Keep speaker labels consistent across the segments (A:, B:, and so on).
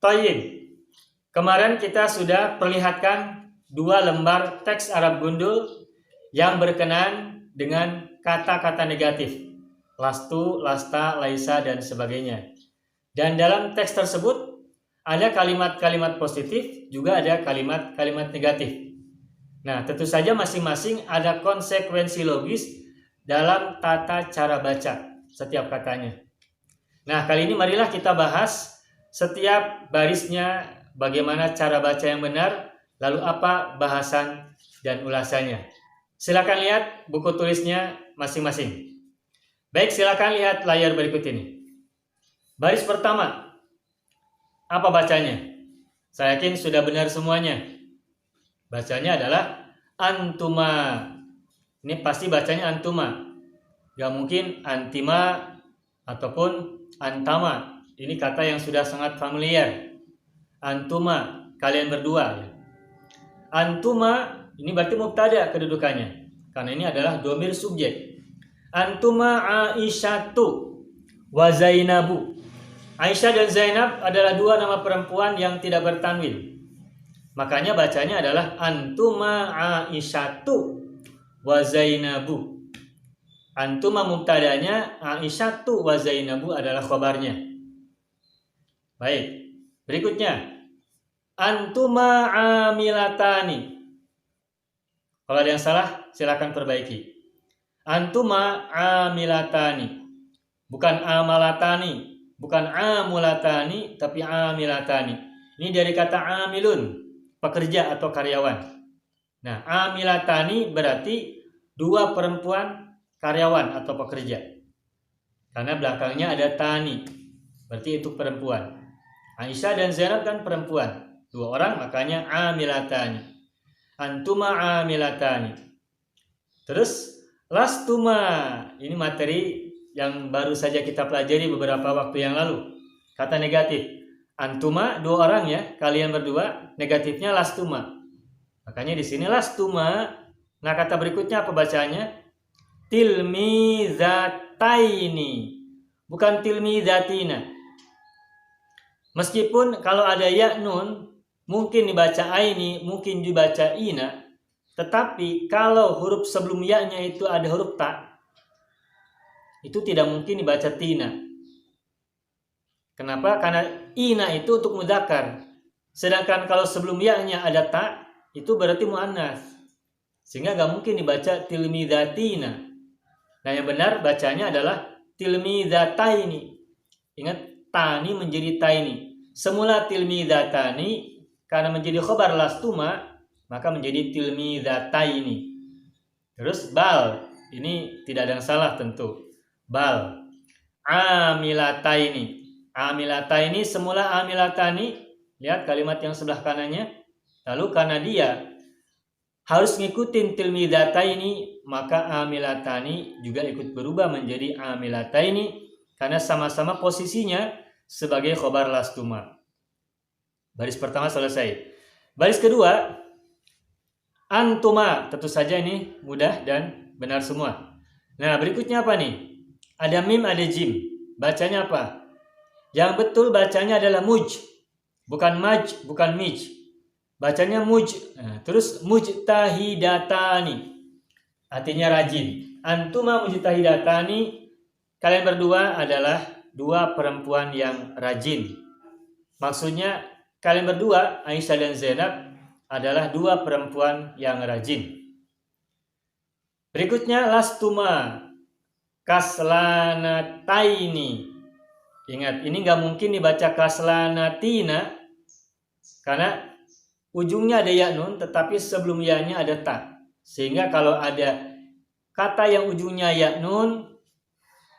A: Thayyib. Kemarin kita sudah perlihatkan 2 lembar teks Arab gundul yang berkenaan dengan kata-kata negatif. Lastu, lasta, laisa, dan sebagainya. Dan dalam teks tersebut ada kalimat-kalimat positif, juga ada kalimat-kalimat negatif. Nah, tentu saja masing-masing ada konsekuensi logis dalam tata cara baca setiap katanya. Nah, kali ini marilah kita bahas setiap barisnya, bagaimana cara baca yang benar, lalu apa bahasan dan ulasannya. Silakan lihat buku tulisnya masing-masing. Baik, silakan lihat layar berikut ini. Baris pertama, apa bacanya? Saya yakin sudah benar semuanya. Bacanya adalah antuma. Ini pasti bacanya antuma. Gak mungkin antima ataupun antama. Ini kata yang sudah sangat familiar. Antuma, kalian berdua. Antuma, ini berarti mubtada kedudukannya. Karena ini adalah dhamir subjek. Antuma Aisyatu wa Zainabu. Aisyah dan Zainab adalah 2 nama perempuan yang tidak bertanwin. Makanya bacanya adalah antuma Aisyatu wa Zainabu. Antuma mubtadanya, Aisyatu wa Zainabu adalah khabarnya. Baik, berikutnya antuma amilatani. Kalau ada yang salah silakan perbaiki. Antuma amilatani. Bukan amalatani, bukan amulatani, tapi amilatani. Ini dari kata amilun, pekerja atau karyawan. Nah, amilatani berarti 2 perempuan karyawan atau pekerja. Karena belakangnya ada tani, berarti itu perempuan. Aisyah dan Zainab kan perempuan, 2 orang, makanya amilatani. Antuma amilatani. Terus lastuma, ini materi yang baru saja kita pelajari beberapa waktu yang lalu. Kata negatif. Antuma 2 orang ya, kalian berdua, negatifnya lastuma. Makanya di sini lastuma. Nah, kata berikutnya apa bacanya? Tilmizataini. Bukan tilmizatina. Meskipun kalau ada ya nun, mungkin dibaca aini, mungkin dibaca ina. Tetapi kalau huruf sebelum ya-nya itu ada huruf ta, itu tidak mungkin dibaca tina. Kenapa? Karena ina itu untuk mudzakkar. Sedangkan kalau sebelum ya-nya ada ta, itu berarti muannas. Sehingga gak mungkin dibaca tilmizatina. Nah, yang benar bacanya adalah tilmizataini. Ingat, tani menjadi taini. Semula tilmizatani, karena menjadi khabar lastuma, maka menjadi tilmizataini. Terus bal, ini tidak ada yang salah tentu. Bal, amilataini. Amilataini semula amilatani. Lihat kalimat yang sebelah kanannya. Lalu karena dia harus ngikutin tilmizataini, maka amilatani juga ikut berubah menjadi amilataini karena sama-sama posisinya sebagai khobar lastuma. Baris pertama selesai. Baris kedua, antuma. Tentu saja ini mudah dan benar semua. Nah, berikutnya apa nih? Ada mim, ada jim. Bacanya apa? Yang betul bacanya adalah muj. Bukan maj, bukan mij. Bacanya muj. Nah, terus mujtahidatani. Artinya rajin. Antuma mujtahidatani. Kalian berdua adalah 2 perempuan yang rajin. Maksudnya kalian berdua, Aisyah dan Zainab, adalah 2 perempuan yang rajin. Berikutnya lastuma kaslanataini. Ingat, ini gak mungkin dibaca kaslanatina karena ujungnya ada ya nun, tetapi sebelum ya-nya ada ta. Sehingga kalau ada kata yang ujungnya ya nun,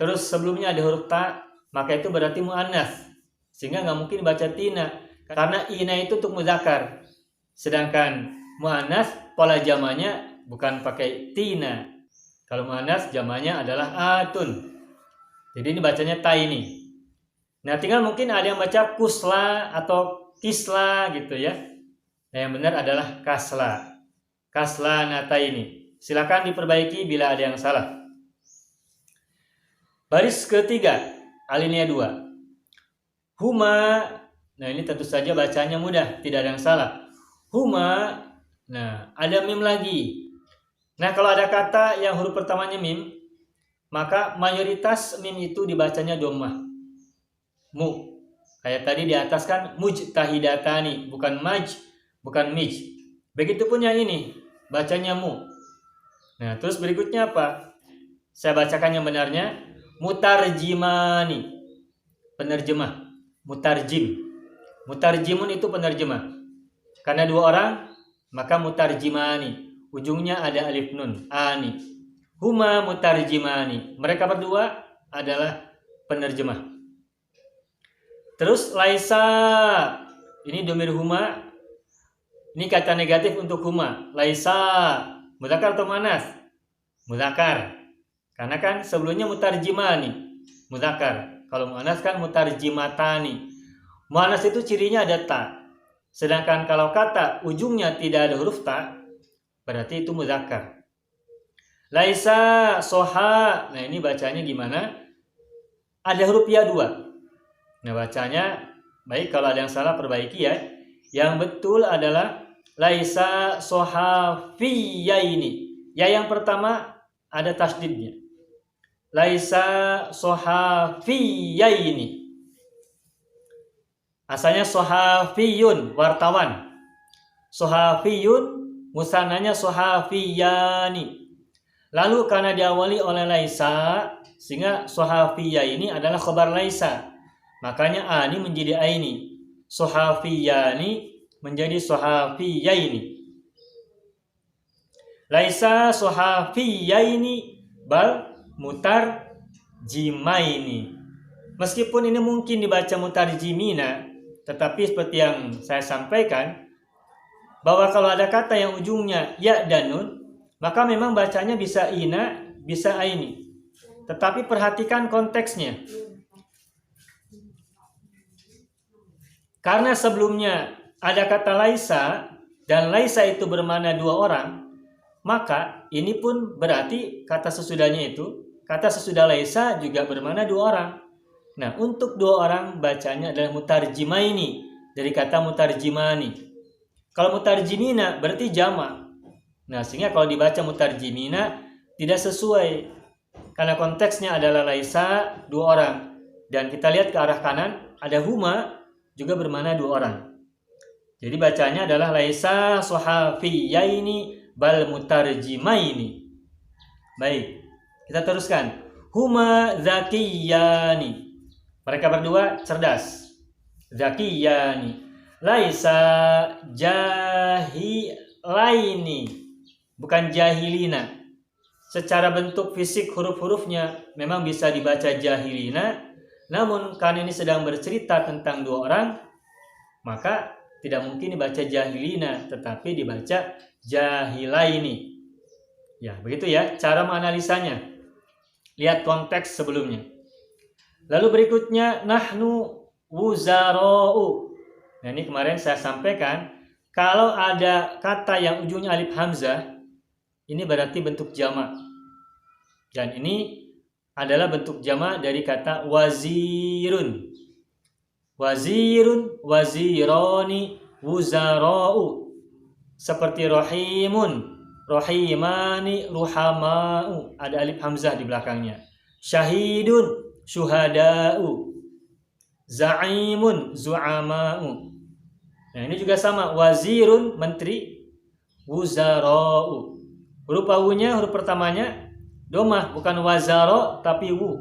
A: terus sebelumnya ada huruf ta, maka itu berarti mu'annas. Sehingga gak mungkin dibaca tina. Karena ina itu untuk mudzakkar. Sedangkan mu'annas pola jamanya bukan pakai tina. Kalau mu'annas jamanya adalah atun. Jadi ini bacanya ta ini. Nah, tinggal mungkin ada yang baca kusla atau kisla gitu ya. Nah, yang benar adalah kasla. Kasla nata ini. Silakan diperbaiki bila ada yang salah. Baris ketiga, alinea 2. Huma. Nah, ini tentu saja bacanya mudah, tidak ada yang salah. Huma, nah ada mim lagi. Nah, kalau ada kata yang huruf pertamanya mim, maka mayoritas mim itu dibacanya dhammah. Mu. Kayak tadi di atas kan mujtahidatani, bukan bukan mij. Begitupun yang ini, bacanya mu. Nah, terus berikutnya apa? Saya bacakan yang benarnya, mutarjimani. Penerjemah. Mutarjim. Mutarjimun itu penerjemah. Karena dua orang, maka mutarjimani. Ujungnya ada alif nun, ani. Huma mutarjimani. Mereka berdua adalah penerjemah. Terus laisa. Ini domir huma. Ini kata negatif untuk huma. Laisa. Mudzakkar atau muannas? Mudzakkar. Karena kan sebelumnya mutarjimani. Mudzakkar. Kalau muannas kan mutarjimatani. Muannas itu cirinya ada ta. Sedangkan kalau kata ujungnya tidak ada huruf ta, berarti itu mudzakkar. Laisa soha. Nah, ini bacanya gimana? Ada huruf ya 2. Nah, bacanya baik, kalau ada yang salah perbaiki ya. Yang betul adalah laisa sohafiyaini. Ya, yang pertama ada tasdidnya. Laisa sohafiyaini. Asalnya sohafiyun, wartawan. Sohafiyun, musananya sohafiyani. Lalu karena diawali oleh laisa, sehingga sohafiya ini adalah khabar laisa. Makanya ani menjadi aini. Sohafiyani menjadi sohafiyaini. Laisa sohafiyaini bal mutarjimaini. Meskipun ini mungkin dibaca mutarjimina, tetapi seperti yang saya sampaikan, bahwa kalau ada kata yang ujungnya ya dan nun, maka memang bacanya bisa ina, bisa aini. Tetapi perhatikan konteksnya. Karena sebelumnya ada kata laisa, dan laisa itu bermakna dua orang, maka ini pun berarti kata sesudahnya itu, kata sesudah laisa juga bermakna dua orang. Nah, untuk dua orang bacanya adalah mutarjimaini, dari kata mutarjimani. Kalau mutarjimina berarti jamak. Nah, sehingga kalau dibaca mutarjimina tidak sesuai. Karena konteksnya adalah laisa, dua orang. Dan kita lihat ke arah kanan, ada huma, juga bermakna dua orang. Jadi bacanya adalah laisa sohafiyaini bal mutarjimaini. Baik, kita teruskan. Huma zakiyani. Mereka berdua cerdas. Zakiyani. Laisa jahilaini. Bukan jahilina. Secara bentuk fisik huruf-hurufnya memang bisa dibaca jahilina. Namun karena ini sedang bercerita tentang dua orang, maka tidak mungkin dibaca jahilina, tetapi dibaca jahilaini. Ya, begitu ya cara menganalisanya. Lihat konteks sebelumnya. Lalu berikutnya nahnu wuzara'u. Nah, ini kemarin saya sampaikan, kalau ada kata yang ujungnya alif hamzah, ini berarti bentuk jamak. Dan ini adalah bentuk jamak dari kata wazirun. Wazirun, wazironi, wuzara'u. Seperti rahimun, rahimani, ruhama'u. Ada alif hamzah di belakangnya. Syahidun, syuhada'u. Za'imun, zu'ama'u. Nah, ini juga sama. Wazirun, menteri, wuzara'u. Huruf awunya, huruf pertamanya domah, bukan wazaro tapi wu.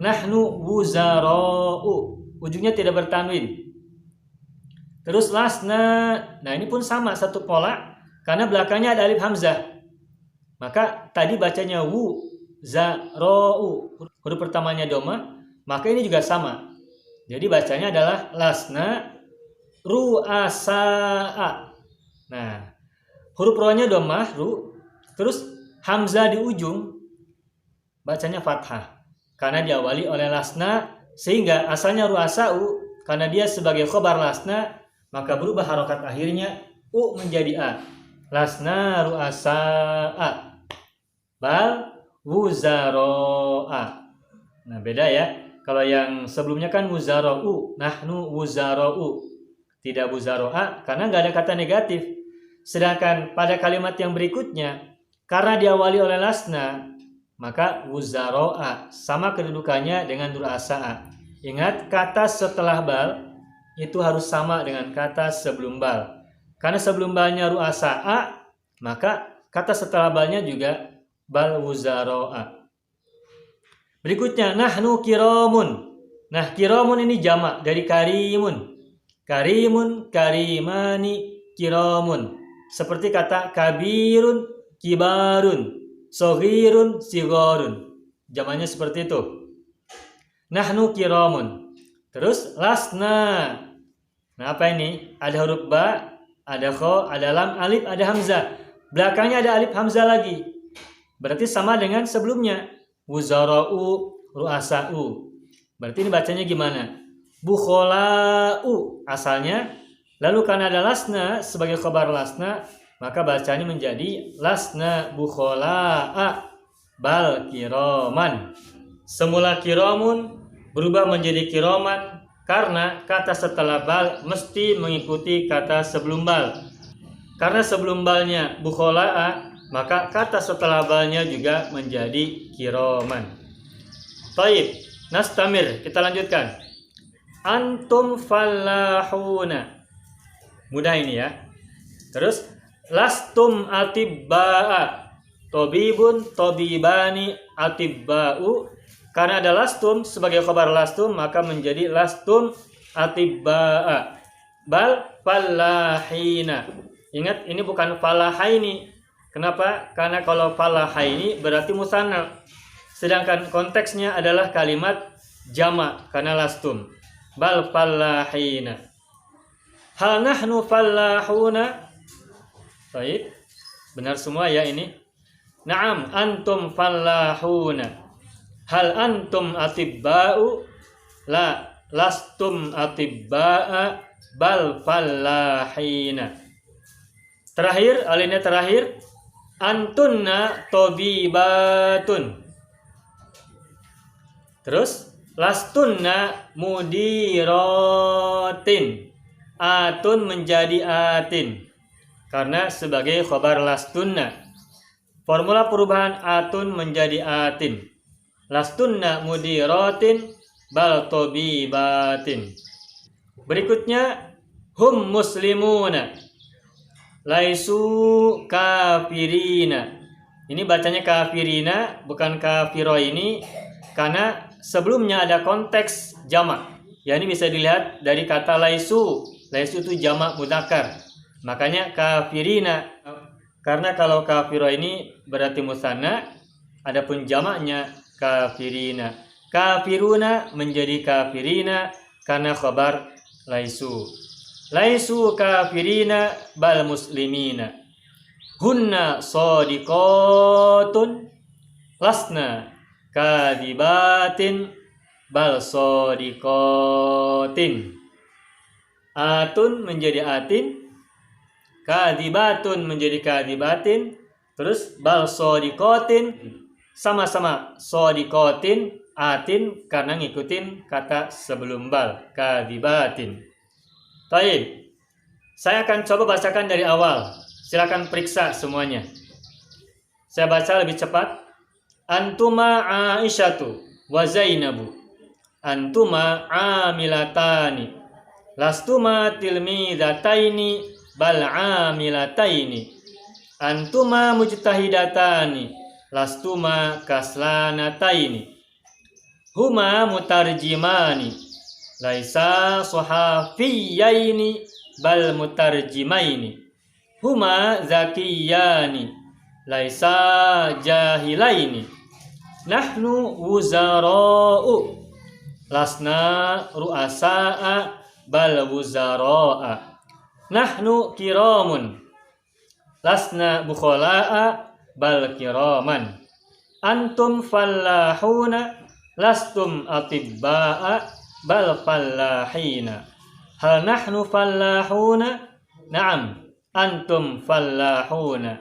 A: Nahnu wuzara'u. Ujungnya tidak bertanwin. Terus lasna. Nah, ini pun sama, satu pola. Karena belakangnya ada alif hamzah. Maka tadi bacanya wu zara'u. Huruf pertamanya domah. Maka ini juga sama. Jadi bacanya adalah lasna ru'asa'a. Nah, huruf rohnya domah, ru. Terus hamzah di ujung bacanya fathah karena diawali oleh lasna, sehingga asalnya ru'asa'u, karena dia sebagai khobar lasna maka berubah harokat akhirnya u menjadi a. Lasna ru'asa'a bal wuzaro'a. Nah, beda ya. Kalau yang sebelumnya kan wuzara'u, nahnu wuzara'u, tidak wuzaro'a karena nggak ada kata negatif. Sedangkan pada kalimat yang berikutnya, karena diawali oleh lasna, maka wuzaro'a sama kedudukannya dengan ru'asa'a. Ingat, kata setelah bal itu harus sama dengan kata sebelum bal. Karena sebelum balnya ru'asa'a, maka kata setelah balnya juga bal wuzaro'a. Berikutnya, nahnu kiramun. Nah, kiramun ini jamak dari karimun. Karimun, karimani, kiramun. Seperti kata kabirun, kibarun, soghirun, sigorun. Jamaknya seperti itu. Nahnu kiramun. Terus, lasna. Nah, apa ini? Ada huruf ba, ada kho, ada lam, alif, ada hamzah. Belakangnya ada alif hamzah lagi. Berarti sama dengan sebelumnya. Wuzara'u, ru'asa'u. Berarti ini bacanya gimana? Bukhola'u asalnya. Lalu karena ada lasna sebagai khabar lasna, maka bacanya menjadi lasna bukhola'a bal kiroman. Semula kiromun berubah menjadi kiroman karena kata setelah bal mesti mengikuti kata sebelum bal. Karena sebelum balnya bukhola'a, maka kata setelah balnya juga menjadi kiroman. Taib, nastamir, kita lanjutkan. Antum fallahuna. Mudah ini ya. Terus, lastum atibba'a. Tobibun, tobibani, atibba'u. Karena ada lastum sebagai khabar lastum, maka menjadi lastum atibba'a. Bal fallahina. Ingat, ini bukan falahaini. Kenapa? Karena kalau falahaini berarti musanna. Sedangkan konteksnya adalah kalimat jamak karena lastum. Bal falahina. Hal nahnu falahuna? Baik. Benar semua ya ini. Naam, antum falahuna. Hal antum atibba'u? La, lastum atibba'a bal falahina. Terakhir, alinea terakhir. Antunna tobibatun. Terus lastunna mudirotin. Atun menjadi atin karena sebagai khabar lastunna. Formula perubahan atun menjadi atin. Lastunna mudirotin bal tobibatin. Berikutnya hum muslimuna. Laisu kafirina. Ini bacanya kafirina, bukan kafiro ini, karena sebelumnya ada konteks jamak. Ya, ini bisa dilihat dari kata laisu. Laisu itu jamak mudzakkar. Makanya kafirina. Karena kalau kafiro ini berarti musanna, adapun jamaknya kafirina. Kafiruna menjadi kafirina karena khabar laisu. Laisu kafirina bal muslimina. Hunna sadiqatun lasna kadibatin bal sadiqatin. Atun menjadi atin, kadibatun menjadi kadibatin, terus bal sadiqatin sama-sama sadiqatin, atin karena ngikutin kata sebelum bal, kadibatin. Baik, saya akan coba bacakan dari awal. Silakan periksa semuanya. Saya baca lebih cepat. Antuma Aisyatu wa Zainabu. Antuma amilatani. Lastuma tilmidataini bal amilataini. Antuma mujtahidatani. Lastuma kaslanataini. Huma mutarjimani. Laisa sohafiyaini bal mutarjimaini. Huma zakiyani. Laisa jahilaini. Nahnu wuzara'u. Lasna ru'asa'a bal wuzara'a. Nahnu kiramun. Lasna bukhola'a bal kiraman. Antum fallahuna. Lastum atibba'a bal fallahina. Hal nahnu fallahuna? Naam, antum fallahuna.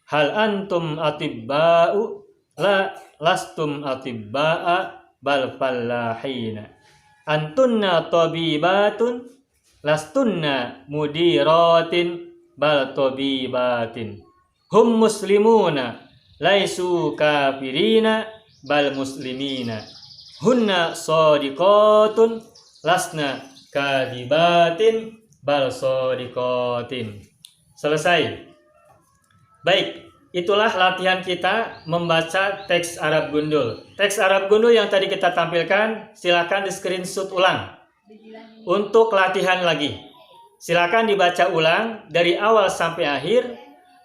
A: Hal antum atibba'u? La, lastum atibba'a bal fallahina. Antunna tabibatun lastunna mudiratin bal tabibatin. Hum muslimuna laisu kafirina bal muslimina. Hunna shadiqatun lasna kadibatin bal shadiqatin. Selesai. Baik, itulah latihan kita membaca teks Arab gundul. Teks Arab gundul yang tadi kita tampilkan, silakan di screenshot ulang. Untuk latihan lagi, silakan dibaca ulang dari awal sampai akhir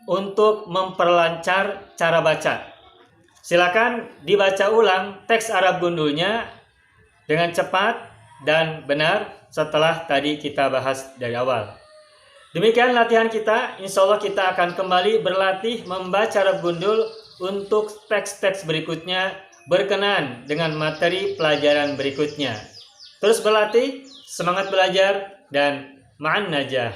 A: untuk memperlancar cara baca. Silakan dibaca ulang teks Arab gundulnya dengan cepat dan benar setelah tadi kita bahas dari awal. Demikian latihan kita. Insya Allah kita akan kembali berlatih membaca Arab gundul untuk teks-teks berikutnya berkenan dengan materi pelajaran berikutnya. Terus berlatih, semangat belajar, dan ma'an najah.